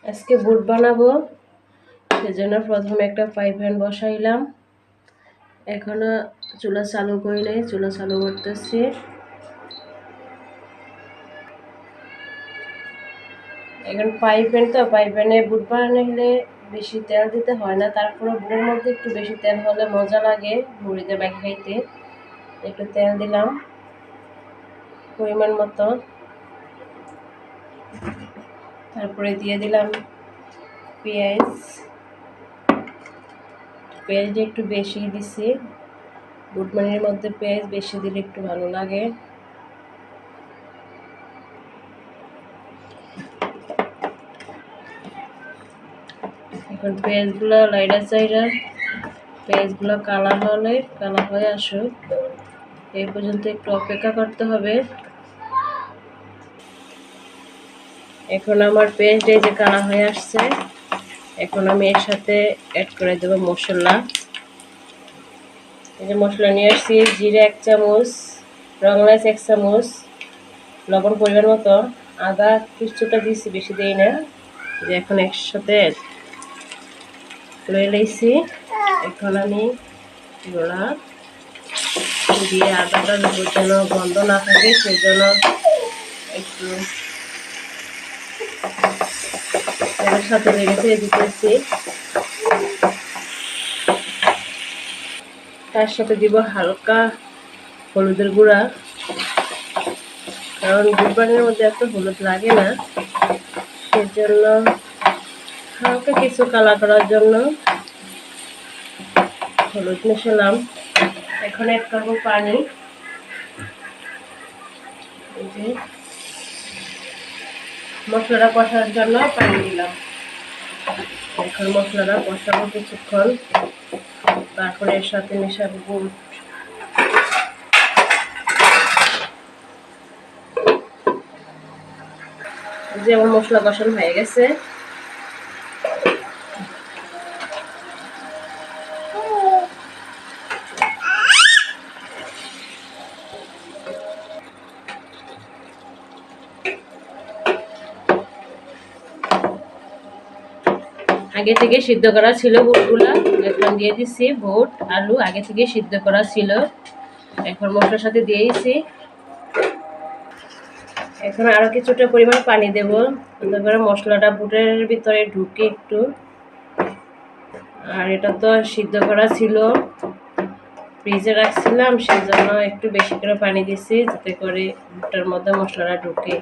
আজকে বুট বানাবো, সেজন্য প্রথমে একটা ফ্রাই প্যান বসাইলাম। এখনো চুলা চালু করি নাই, চুলা চালু করতেছি। এখন ফ্রাই প্যান তো, ফ্রাই প্যানে বুট বানানো হলে বেশি তেল দিতে হয় না, তারপরে বুটের মধ্যে একটু বেশি তেল হলে মজা লাগে মুড়িতে মেখে খাইতে। একটু তেল দিলাম পরিমাণ মতো, তারপরে দিয়ে দিলাম পেঁয়াজ। পেঁয়াজটা একটু বেশি দিছি, বুট মানির মধ্যে পেঁয়াজ বেশি দিলে একটু ভালো লাগে। এখন পেঁয়াজগুলো লাইড়া চাইড়া পেঁয়াজগুলো কালার হয়ে আসুক, এই পর্যন্ত একটু অপেক্ষা করতে হবে। এখন আমার পেঁয়াজটা যে কালার হয়ে আসছে, এখন আমি এর সাথে অ্যাড করে দেব মশলা। এই যে মশলা নিয়ে আসছি, জিরে 1 চামচ, রং এলাচ 1 চামচ, লবণ পরিমাণ মতো, আদা কিছুটা দিয়েছি, বেশি দিই না। যে এখন একসাথে লয়ে লইছি। এখন আমি গোলা দিয়ে আদাটা যেন গন্ধ না থাকে, সেজন্য একটু এর সাথে লেগে দিতেছি। তার সাথে দিব হালকা হলুদের গুঁড়া, কারণ বুটবানের মধ্যে এত হলুদ লাগে না, সেজন্য হালকা কিছু কালার করার জন্য হলুদ মেশালাম। এখন অ্যাড করবো পানি। এই যে মশলাটা কষানোর জন্য পানি দিলাম। এখন মশলাটা কষাবো কিছুক্ষণ, তারপরে এর সাথে মেশাবো বুট। যে আমার মশলা কষানো হয়ে গেছে, আগে থেকে সিদ্ধ করা ছিল বুটগুলা, এখন দিয়ে দিচ্ছি। বুট আলু আগে থেকে সিদ্ধ করা ছিল, এখন মশলার সাথে দিয়ে দিচ্ছি। এখন আরো কিছুটা পরিমাণ পানি দেব, তারপরে মশলাটা বুটের ভিতরে ঢুকে একটু। আর এটা তো সিদ্ধ করা ছিল, ফ্রিজে রাখছিলাম, সেজন্য একটু বেশি করে পানি দিচ্ছি, যাতে করে বুটটার মধ্যে মশলাটা ঢুকে।